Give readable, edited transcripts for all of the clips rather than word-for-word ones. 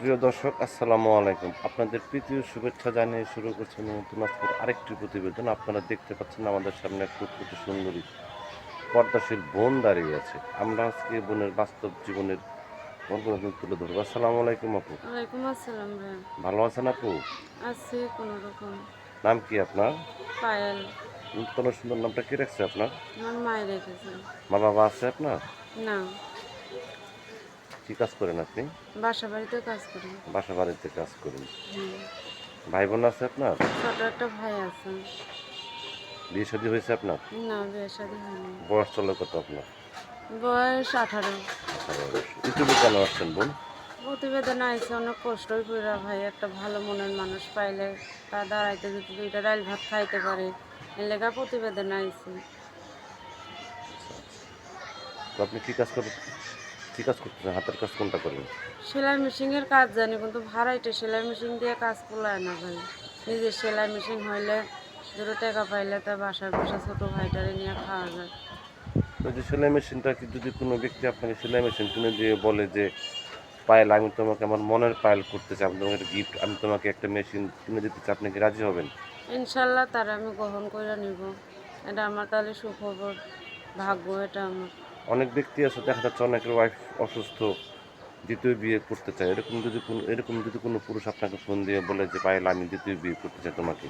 প্রিয় দর্শক, আসসালামু আলাইকুম। আপনাদের প্রীতীয় শুভেচ্ছা জানিয়ে শুরু করছেন নতুন আজকের আরেকটি প্রতিবেদন। আপনারা দেখতে পাচ্ছেন আমাদের সামনে এক ফুটফুটে সুন্দরী পর্দাশীল বোন দাঁড়িয়ে আছে। আমরা আজকে বোনের বাস্তব জীবনের গল্প তুলে ধরবো। আসসালামু আলাইকুম আপু। ওয়ালাইকুম আসসালাম ভাইয়া। ভালো আছেন আপু? আছি কোনো রকম। নাম কি আপনার? পায়েল। নূতন সুন্দর নামটা কি রাখছে আপনার? আমার মায়ের রেখেছে। মা বাবা আছে আপনার? না, কি কাজ করেন আপনি? বাসা বাড়িতে কাজ করি। বাসা বাড়িতে কাজ করেন। হুম। ভাই বোন আছে আপনার? ছোট একটা ভাই আছে। বিয়ে শাদী হয়েছে আপনার? না, বিয়ে শাদী হয়নি। বয়স চলে কত আপনার? বয়স 18। 18 বয়স। ইউটিউবে কেন আসছেন বোন? প্রতিবেদন আইসে অনেক কষ্টই কইরা ভাই, একটা ভালো মনের মানুষ পাইলে তা দাঁড়াইতে যদি দুইটা ডাল ভাত খাইতে পারে, এর লেগা প্রতিবেদন আইসি। তো আপনি কি কাজ করতেছেন? হাতের কাজ কোনটা করেন? সেলাই মেশিনের কাজ জানি, কিন্তু ভাড়াইতে সেলাই মেশিন দিয়ে কাজ কুলায় না ভাই। নিজের সেলাই মেশিন হইলে দুটো টাকা পাইলে তা বাসায় বসে ছোটো ভাইটারে নিয়ে খাওয়া যায়। ওই যে সেলাই মেশিনটা কি যদি কোনো ব্যক্তি আপনাকে সেলাই মেশিন কিনে দিয়ে বলে যে, পায়েল আমি তোমাকে আমার মনের পায়েল করতে চাই, আমি তোমাকে একটা গিফট, আমি তোমাকে একটা মেশিন কিনে দিতে চাই, আপনি কি রাজি হবেন? ইনশাল্লাহ তারা আমি গ্রহণ করে নিব। এটা আমার তাহলে সুখবর, ভাগ্য এটা আমার। অনেক ব্যক্তি আছে, দেখা যাচ্ছে অনেকের ওয়াইফ অসুস্থ, দ্বিতীয় বিয়ে করতে চায়। এরকম যদি কোনো পুরুষ আপনাকে ফোন দিয়ে বলে যে, পায়েল আমি দ্বিতীয় বিয়ে করতে চাই তোমাকে,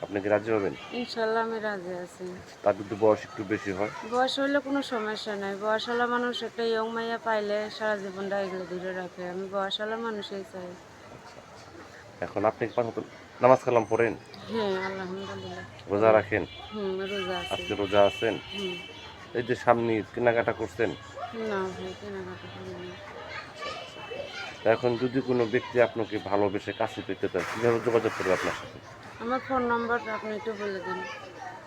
আপনি কি রাজি হবেন? ইনশাল্লাহ আমি রাজি আছি। তার যদি বয়স একটু বেশি হয়? বয়স হইলে কোনো সমস্যা নাই, বয়সওয়ালা মানুষ একটা ইয়ং মাইয়া পাইলে সারা জীবনটা এগুলো দূরে রাখে। আমি বয়সওয়ালা মানুষই চাই। আচ্ছা, আচ্ছা। এখন আপনি কি ৫ ওয়াক্ত নামাজ কালাম পড়েন? হ্যাঁ, আলহামদুলিল্লাহ রোজা করি। রাখেন? রোজা আছি। আজকে রোজা আছেন? হুম। এই যে সামনে ঈদ, কেনাকাটা করছেন? না ভাই, কেনাকাটা করি না। তা এখন যদি কোনো ব্যক্তি আপনাকে ভালোবেসে কাছে পেতে চায়, কীভাবে যোগাযোগ করবে আপনার সাথে? আমার ফোন নাম্বার আপনি একটু বলে দেন।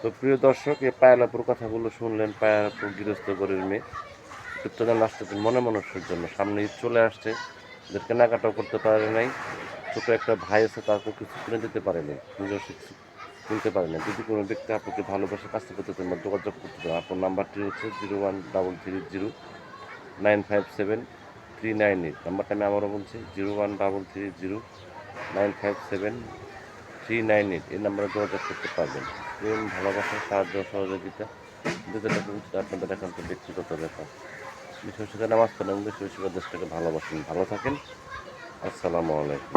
তো প্রিয় দর্শক, এই পায়েল আপুর কথাগুলো শুনলেন। পায়েল আপু গৃহস্থ ঘরের মেয়ে। ইউটিউব চ্যানেল আসতেছেন মনে মানুষের জন্য। সামনে ঈদ চলে আসছে, এদের কেনাকাটাও করতে পারে নাই। ছোটো একটা ভাই আছে, তারপর কিছু কিনে দিতে পারেনি, নিজস্ব কিছু কিনতে পারে না। যদি কোনো ব্যক্তি আপনাকে ভালোবেসে কাছে পেতে চান বা যোগাযোগ করতে চান, আপনার নাম্বারটি হচ্ছে 01330957 398। নাম্বারটা আমি আবারও বলছি, 01330957 398। এই নাম্বারে যোগাযোগ করতে পারবেন। প্রেম, ভালোবাসা, সাহায্য, সহযোগিতা যেটা কিন্তু আপনাদের একান্ত ব্যক্তিগত ব্যাপার। বিশেষ করে নামাজ পড়েন, বেশি বেশি করে দেশটাকে ভালোবাসেন। ভালো থাকেন। আসসালামু আলাইকুম।